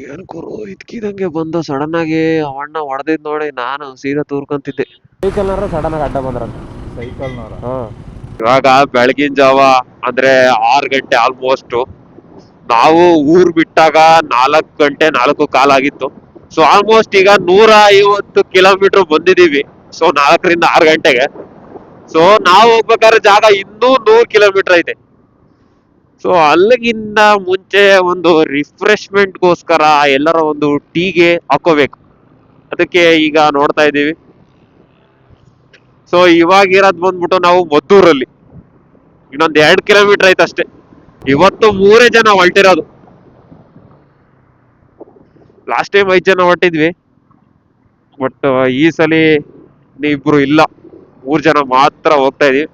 ಏನ್ ಗುರು ಇದ್ಕಿದಂಗೆ ಬಂದ ಸಡನ್ ಆಗಿ ಅವಣ್ಣ ಹೊಡೆದಿದ್ ನೋಡಿ ನಾನು ಸೀದಾ ತೂರ್ಕೊಂತಿದ್ದೆ. ಸೈಕಲ್ನಾರ ಸಡನ್ ಆಗಿ ಅಡ್ಡ ಬಂದ್ರ ಸೈಕಲ್ನವ್ರ. ಇವಾಗ ಬೆಳಗಿನ ಜಾವ ಅಂದ್ರೆ 6 ಗಂಟೆ ಆಲ್ಮೋಸ್ಟ್. ನಾವು ಊರ್ ಬಿಟ್ಟಾಗ 4 ಗಂಟೆ 4 ಕಾಲ್ ಆಗಿತ್ತು. ಸೊ ಆಲ್ಮೋಸ್ಟ್ ಈಗ 150 ಕಿಲೋಮೀಟರ್ ಬಂದಿದೀವಿ. ಸೊ 4ರಿಂದ 6 ಗಂಟೆಗೆ. ಸೊ ನಾವು ಹೋಗ್ಬೇಕಾದ್ರೆ ಜಾಗ ಇನ್ನೂ 100 ಕಿಲೋಮೀಟರ್ ಐತೆ. ಸೊ ಅಲ್ಲಿಗಿಂತ ಮುಂಚೆ ಒಂದು ರಿಫ್ರೆಶ್ಮೆಂಟ್ಗೋಸ್ಕರ ಎಲ್ಲರ ಒಂದು ಟೀಗೆ ಹಾಕೋಬೇಕು. ಅದಕ್ಕೆ ಈಗ ನೋಡ್ತಾ ಇದ್ದೀವಿ. ಸೊ ಇವಾಗ ಇರೋದ್ ಬಂದ್ಬಿಟ್ಟು ನಾವು ಮದ್ದೂರಲ್ಲಿ. ಇನ್ನೊಂದ್ 2 ಕಿಲೋಮೀಟರ್ ಐತೆ ಅಷ್ಟೇ. ಇವತ್ತು 3 ಜನ ಹೊರಟಿರೋದು. ಲಾಸ್ಟ್ ಟೈಮ್ 5 ಜನ ಹೊರಟಿದ್ವಿ. ಬಟ್ ಈ ಸಲಿ ಇಬ್ರು ಇಲ್ಲ, 3 ಜನ ಮಾತ್ರ ಹೋಗ್ತಾ ಇದೀವಿ.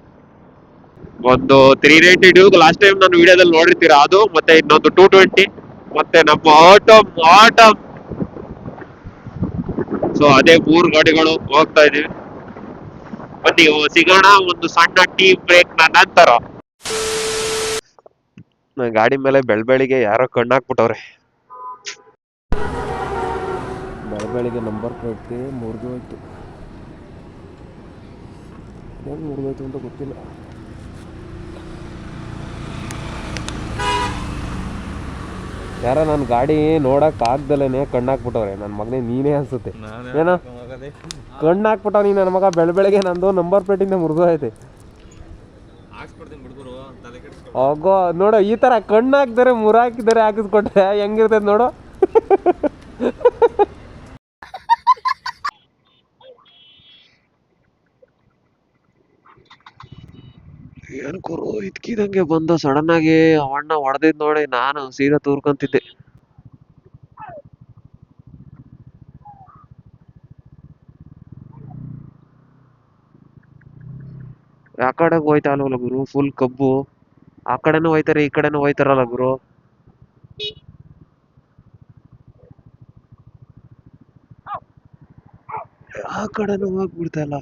ಒಂದು 390 ಡ್ಯೂಕ್ ಲಾಸ್ಟ್ ಟೈಮ್ ನಾನು ವಿಡಿಯೋದಲ್ಲಿ ನೋಡಿರ್ತೀರಾ, ಅದು ಮತ್ತೆ ಇನ್ನೊಂದು 220 ಮತ್ತೆ ನಮ್ಮ ಆಟಮ್. ಸೊ ಅದೇ 3 ಗಾಡಿಗಳು ಹೋಗ್ತಾ ಇದೀವಿ. ಬನ್ನಿ ಸಿಗೋಣ ಒಂದು ಸಣ್ಣ ಟೀ ಬ್ರೇಕ್ ನಂತರ. ಗಾಡಿ ಮೇಲೆ ಬೆಳಬೆಳಿಗ್ಗೆ ಯಾರೋ ಕಣ್ಣಾಕ್ಬಿಟ್ಟವ್ರೆ. ಬೆಳಬೆಳಿಗ್ಗೆ ನಂಬರ್ ಪ್ಲೇಟ್ ಮುರಿದೋಯ್ತು. ಏನು ಮುರಿದೋಯ್ತು ಅಂತ ಗೊತ್ತಿಲ್ಲ. ಯಾರೋ ನನ್ನ ಗಾಡಿ ನೋಡಕ್ ಆಗ್ದಲೇನೆ ಕಣ್ಣಾಕ್ಬಿಟ್ಟವ್ರೆ. ನನ್ನ ಮಗನೇ ನೀನೇ ಅನ್ಸುತ್ತೆ. ಏನೋ ಕಣ್ಣಾಕ್ಬಿಟ್ಟವ್ ನೀ ನನ್ನ ಮಗ. ಬೆಳಬೆಳಿಗ್ಗೆ ನಂದು ನಂಬರ್ ಪ್ಲೇಟಿಂದ ಮುರಿದೋಯ್ತೆ. ಹೋಗೋ ನೋಡು, ಈ ಥರ ಕಣ್ಣು ಹಾಕ್ತಾರೆ ಮುರಾಕಿದ್ದಾರೆ ಹಾಕಿಸ್ಕೊಟ್ರೆ ಹೆಂಗಿರ್ತೈತೆ ನೋಡು. ಏನ್ ಗುರು ಇದ್ಕಿದಂಗೆ ಬಂದ ಸಡನ್ ಆಗಿ ಅವಣ್ಣ ಹೊಡೆದಿದ್ ನೋಡಿ ನಾನು ಸೀದಾ ತೂರ್ಕೊಂತಿದ್ದೆ. ಆ ಕಡೆ ಹೋಯ್ತಾ ಅಲ್ವಲ್ಲ ಗುರು, ಫುಲ್ ಕಬ್ಬು. ಆ ಕಡೆನೂ ಹೋಯ್ತಾರೆ ಈ ಕಡೆನೂ ಹೋಯ್ತಾರಲ್ಲ ಗುರು. ಆ ಕಡೆನೂ ಹೋಗ್ಬಿಡ್ತಾ ಇಲ್ಲ.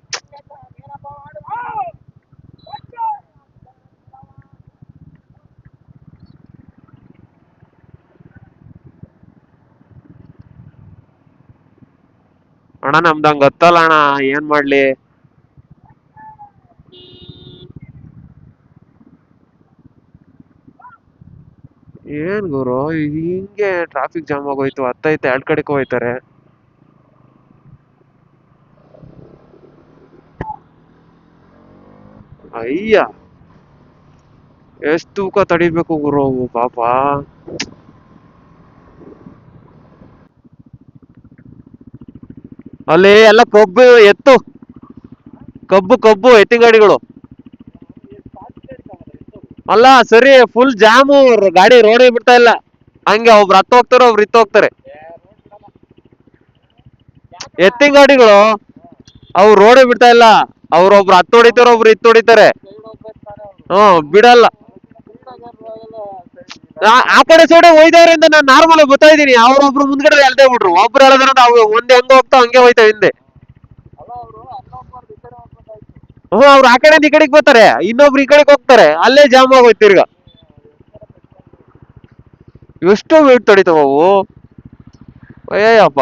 ಅಣ್ಣ ನಮ್ದಂಗ್ ಗೊತ್ತಲ್ಲ ಅಣ್ಣ, ಏನ್ ಮಾಡ್ಲಿ. ಏನ್ ಗುರು ಹಿಂಗೆ ಟ್ರಾಫಿಕ್ ಜಾಮ್ ಆಗೋಯ್ತು. ಹತ್ತೈತೆ 2 ಕಡೆಗೂ ಹೋಯ್ತಾರೆ. ಅಯ್ಯ ಎಷ್ಟ್ ತೂಕ ತಡಿಬೇಕು ಗುರು ಅವು ಪಾಪ. ಅಲ್ಲಿ ಎಲ್ಲ ಕಬ್ಬು ಎತ್ತು, ಕಬ್ಬು ಎತ್ತಿನ ಗಾಡಿಗಳು ಅಲ್ಲ. ಸರಿ ಫುಲ್ ಜಾಮು, ಗಾಡಿ ರೋಡ್ ಬಿಡ್ತಾ ಇಲ್ಲ. ಹಂಗೆ ಒಬ್ರು ಹತ್ತು ಹೋಗ್ತಾರೆ ಒಬ್ರು ಇತ್ತು ಹೋಗ್ತಾರೆ. ಎತ್ತಿನ ಗಾಡಿಗಳು ಅವ್ರು ರೋಡ್ ಬಿಡ್ತಾ ಇಲ್ಲ. ಅವ್ರೊಬ್ರು ಹತ್ತು ಹೊಡಿತಾರೆ ಒಬ್ರು ಇತ್ತು ಹೊಡಿತಾರೆ. ಬಿಡಲ್ಲ. ಆ ಕಡೆ ಸೈಡ್ ಹೋಯ್ದವ್ರೆ ಅಂತ ನಾನು ನಾರ್ಮಲ್ ಆಗಿ ಗೊತ್ತಾ ಇದೀನಿ. ಅವ್ರೊಬ್ರು ಮುಂದ್ಗಡೆ ಎಳ್ದೇ ಬಿಟ್ರು. ಒಬ್ರು ಹೇಳಿದ್ರೆ ನಾವು ಒಂದ್ ಹೆಂಗ ಹೋಗ್ತಾವ ಹಂಗೆ ಹೋಯ್ತಾವ ಹಿಂದೆ. ಅವ್ರು ಆ ಕಡೆ ಈ ಕಡೆಗೆ ಬರ್ತಾರೆ, ಇನ್ನೊಬ್ರು ಈ ಕಡೆಗೆ ಹೋಗ್ತಾರೆ. ಅಲ್ಲೇ ಜಾಮ್ ಆಗೋಯ್ತು ತಿರ್ಗ. ಎಷ್ಟು ವೇಟ್ ತಡಿತಾವ ಅವು. ಅಯ್ಯಪ್ಪ.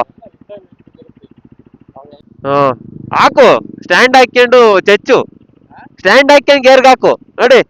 ಹಾಕು ಸ್ಟ್ಯಾಂಡ್ ಹಾಕೊಂಡು ಚೆಚ್ಚು, ಸ್ಟ್ಯಾಂಡ್ ಹಾಕೊಂಡು ಗೇರ್ಗೆ ಹಾಕು ನೋಡಿ.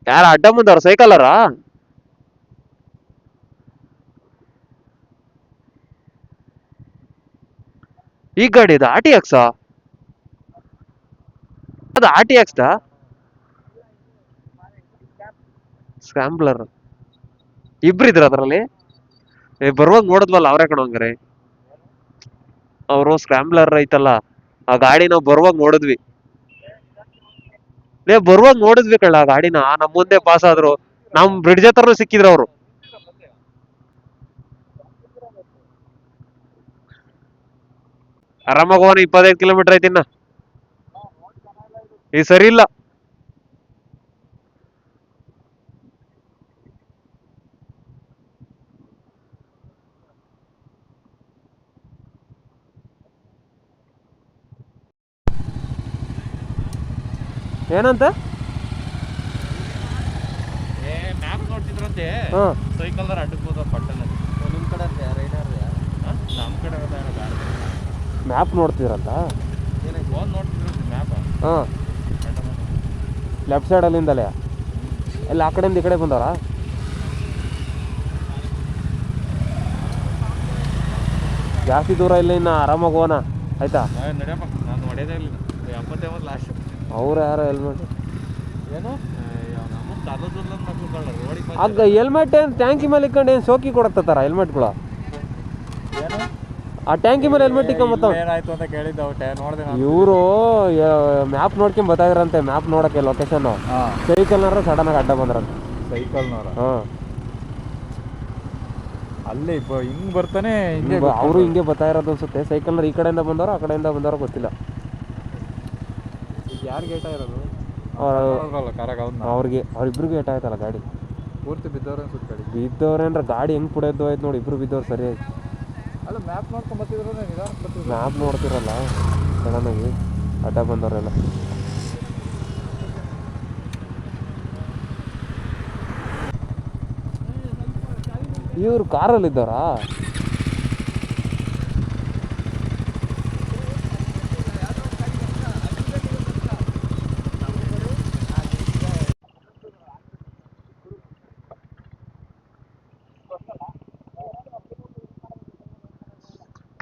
ಯಾರ ಅಡ್ಡ ಮುಂದವ್ರ ಸೈಕಲರ? ಈ ಗಾಡಿ ಇದು RTX? ಅದು RTX ಸ್ಕ್ರಾಂಬ್ಲರ್. ಇಬ್ರು ಇದ್ರ ಅದ್ರಲ್ಲಿ. ಬರುವಾಗ ನೋಡಿದ್ವಲ್ಲ ಅವ್ರೆ ಕಣ ಹಂಗಾರೆ. ಅವರು ಸ್ಕ್ರಾಂಬ್ಲರ್ ಐತಲ್ಲ ಆ ಗಾಡಿ ನಾವು ಬರುವಾಗ ನೋಡಿದ್ವಿ. ಬರುವಾಗ ನೋಡಿದ್ವಿ ಕಳ್ಳ ಆ ಗಾಡಿನ. ನಮ್ ಮುಂದೆ ಪಾಸ್ ಆದ್ರು, ನಮ್ ಬ್ರಿಡ್ಜ್ ಹತ್ರನು ಸಿಕ್ಕಿದ್ರು ಅವರು. ಆರಾಮಾಗಿ ಹೋಗೋಣ, 25 ಕಿಲೋಮೀಟರ್ ಐತಿನ್ನ. ಈ ಸರಿ ಇಲ್ಲ. ಏನಂತ? ಮ್ಯಾಪ್ ನೋಡ್ತಿದ್ರಂತೆ, ಹಾಂ ಸೈಕಲ್ ಅಡ್ಡಕ್ಕೆ ಹೋದ ಪಟ್ಟಣ. ನಿಮ್ಮ ಕಡೆ ನಮ್ಮ ಕಡೆ ಮ್ಯಾಪ್ ನೋಡ್ತಿದ್ರಂತ. ಫೋನ್ ನೋಡ್ತಿದ್ರಂತೆ ಮ್ಯಾಪ್. ಹಾಂ ಲೆಫ್ಟ್ ಸೈಡಲ್ಲಿಂದಲೇ ಎಲ್ಲ ಆ ಕಡೆಯಿಂದ ಈ ಕಡೆ ಬಂದವರಾ? ಜಾಸ್ತಿ ದೂರ ಇಲ್ಲ, ಇನ್ನು ಆರಾಮಾಗಿ ಹೋಗೋಣ ಆಯ್ತಾ? ನಡೆಯಪ್ಪ, ನಾನು ಹೊಡೆಯೋದೇ ಇಲ್ಲ. 80 ಲಾಸ್ಟ್. ಅವ್ರು ಯಾರೋ ಹೆಲ್ಮೆಟ್ ಏನು ನಮ್ಮ ತಲೋದಿಲ್ಲ ಮಕ್ಕಳು ರೋಡಿಗೆ ಆಗ ಹೆಲ್ಮೆಟ್ ಏನು ಟ್ಯಾಂಕಿ ಮೇಲೆ ಇಟ್ಕೊಂಡು ಏನು ಶೋಕಿ ಕೊಡತ್ತಾರ ಹೆಲ್ಮೆಟ್ಗಳು? ಏನು ಆ ಟ್ಯಾಂಕಿ ಮೇಲೆ ಹೆಲ್ಮೆಟ್ ಇಟ್ಕೊಂಬತ್ತಾವ. ಏನಾಯ್ತು ಅಂತ ಕೇಳಿದ್ದೆ ಔಟೆ ನೋಡಿದೆ ನಾನು. ಇವರು ಮ್ಯಾಪ್ ನೋಡ್ಕೊಂಡ್ ಬರ್ತಾಯಿದ್ರಂತೆ, ಮ್ಯಾಪ್ ನೋಡೋಕ್ಕೆ ಲೊಕೇಶನ್ನು. ಸೈಕಲ್ನಾರ ಸಡನ್ನಾಗಿ ಅಡ್ಡ ಬಂದ್ರಂತೆ. ಸೈಕಲ್ನವರ ಹಾಂ ಅಲ್ಲಿ ಹಿಂಗೆ ಬರ್ತಾನೆ, ಅವರು ಹಿಂಗೆ ಬರ್ತಾ ಇರೋದು ಅನ್ಸುತ್ತೆ. ಸೈಕಲ್ನಾರ ಈ ಕಡೆಯಿಂದ ಬಂದವರು, ಆ ಕಡೆಯಿಂದ ಬಂದವರು ಗೊತ್ತಿಲ್ಲ. ಯಾರು ಗೇಟ ಇರೋದು? ಅವ್ರಿಬ್ರಿಗೆ ಏಟ್ ಆಯ್ತಲ್ಲ ಗಾಡಿ. ಪೂರ್ತಿ ಬಿದ್ದವ್ರೆ ಅನ್ಸುತ್ತೆ ಗಾಡಿ. ಬಿದ್ದವ್ರೇನ್ರ ಗಾಡಿ ಹೆಂಗೆ ಪುಡಿಯೋದು ಆಯ್ತು ನೋಡಿ, ಇಬ್ರು ಬಿದ್ದವ್ರು ಸರಿಯಾಗಿ. ಅಲ್ಲ ಮ್ಯಾಪ್ ನೋಡ್ಕೊಂಡು ಬರ್ತಿದ್ರು, ನಿಧಾನಕ್ಕೆ ಬರ್ತಿದ್ರು. ಮ್ಯಾಪ್ ನೋಡ್ತಿರಲ್ಲ ಸಡನ್ನಾಗಿ ಅಡ್ಡ ಬಂದವರೆಲ್ಲ. ಇವ್ರು ಕಾರಲ್ಲಿದ್ದಾರಾ?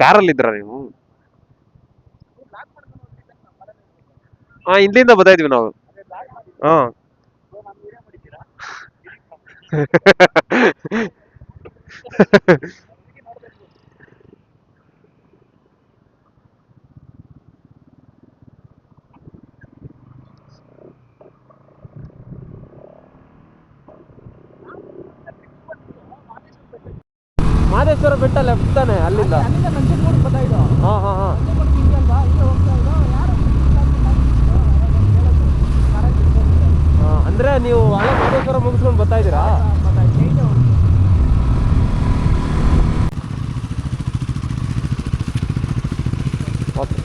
ಕಾರಲ್ಲಿದ್ರ ನೀವು? ಹಾ, ಇಲ್ಲಿಂದ ಬರ್ತಾ ಇದ್ವಿ ನಾವು. ಹಾ ಮಾದೇಶ್ವರ ಬೆಟ್ಟ ಲೆಫ್ಟ್ ತಾನೆ ಅಲ್ಲಿಂದ? ಹಾಂ ಹಾಂ ಹಾಂ ಅಂದರೆ ನೀವು ಹಳೆ ಮಾದೇಶ್ವರ ಮುಗಿಸ್ಕೊಂಡು ಬರ್ತಾ ಇದ್ದೀರಾ? ಓಕೆ.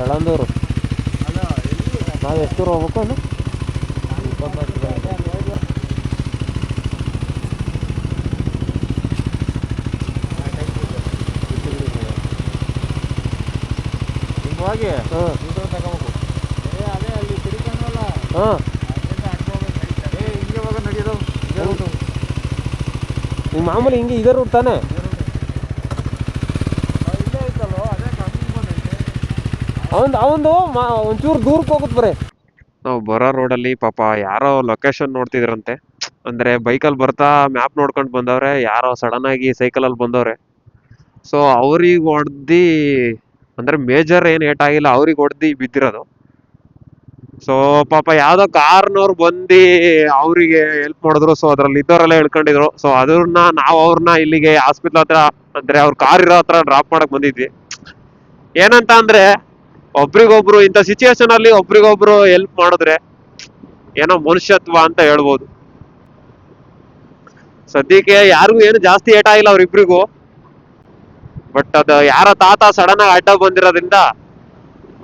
ಯಳಂದೂರು. ನಾವು ಎಷ್ಟು ದೂರ ಹೋಗ್ಬೇಕು ಅನ್ನು? 24 ಹಿಂಗಾಗಿ ಹಾಂ ತಗೋಬೇಕು. ಅದೇ ಅಲ್ಲಿ ತಿರುಗಲ್ಲ. ಹಾಂ ಹಿಂಗೆ ಹೋಗ ನಡೆಯೋದು. ಈಗ ಮಾಮೂಲಿ ಹಿಂಗೆ ಇದೇ ರೂಟ್ ತಾನೆ? ಇಲ್ಲೇ ಐತಲ್ಲೋ, ಅದೇ ಕಮ್ಮಿ ಬಂದೈತೆ. ಅವಂದು ಒಂಚೂರು ದೂರಕ್ಕೆ ಹೋಗುತ್ತೆ ಬರೀ. ನಾವು ಬರೋ ರೋಡಲ್ಲಿ ಪಾಪ ಯಾರೋ ಲೊಕೇಶನ್ ನೋಡ್ತಿದ್ರಂತೆ. ಅಂದ್ರೆ ಬೈಕಲ್ಲಿ ಬರ್ತಾ ಮ್ಯಾಪ್ ನೋಡ್ಕೊಂಡು ಬಂದವ್ರೆ, ಯಾರೋ ಸಡನ್ ಆಗಿ ಸೈಕಲಲ್ಲಿ ಬಂದವ್ರೆ. ಸೊ ಅವ್ರಿಗೆ ಹೊಡ್ದು, ಅಂದ್ರೆ ಮೇಜರ್ ಏನು ಏಟಾಗಿಲ್ಲ, ಅವ್ರಿಗೆ ಹೊಡ್ದು ಬಿದ್ದಿರೋದು. ಸೊ ಪಾಪ ಯಾವ್ದೋ ಕಾರ್ನವ್ರು ಬಂದು ಅವರಿಗೆ ಹೆಲ್ಪ್ ಮಾಡಿದ್ರು. ಸೊ ಅದ್ರಲ್ಲಿ ಇದ್ದವರೆಲ್ಲ ಹೇಳ್ಕೊಂಡಿದ್ರು. ಸೊ ಅದನ್ನ ನಾವು ಅವ್ರನ್ನ ಇಲ್ಲಿಗೆ ಹಾಸ್ಪಿಟ್ಲ್ ಹತ್ರ, ಅಂದ್ರೆ ಅವ್ರ ಕಾರ್ ಇರೋ ಹತ್ರ ಡ್ರಾಪ್ ಮಾಡಕ್ ಬಂದಿದ್ವಿ. ಏನಂತ ಅಂದ್ರೆ, ಒಬ್ರಿಗೊಬ್ರು ಇಂಥ ಸಿಚುವೇಶನ್ ಅಲ್ಲಿ ಒಬ್ರಿಗೊಬ್ರು ಹೆಲ್ಪ್ ಮಾಡಿದ್ರೆ ಏನೋ ಮನುಷ್ಯತ್ವ ಅಂತ ಹೇಳ್ಬೋದು. ಸದ್ಯಕ್ಕೆ ಯಾರಿಗೂ ಏನು ಜಾಸ್ತಿ ಏಟಾಗಿಲ್ಲ ಅವ್ರಿಬ್ರಿಗೂ. ಬಟ್ ಅದು ಯಾರ ತಾತ ಸಡನ್ ಆಗಿ ಅಡ್ಡ ಬಂದಿರೋದ್ರಿಂದ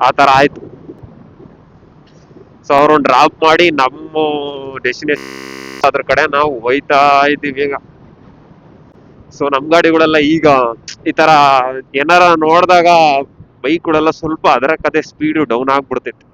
ಆ ತರ ಆಯ್ತು. ಸೊ ಅವ್ರನ್ನ ಡ್ರಾಪ್ ಮಾಡಿ ನಮ್ಮ ಡೆಸ್ಟಿನೇಷನ್ ಅದ್ರ ಕಡೆ ನಾವು ಹೋಯ್ತಾ ಇದ್ದೀವಿ ಈಗ. ಸೊ ನಮ್ ಗಾಡಿಗಳೆಲ್ಲ ಈಗ ಈ ತರ ಏನಾರ ನೋಡಿದಾಗ ಬೈಕ್ಗಳೆಲ್ಲ ಸ್ವಲ್ಪ ಅದರ ಕತೆ ಸ್ಪೀಡು ಡೌನ್ ಆಗ್ಬಿಡ್ತೈತಿ.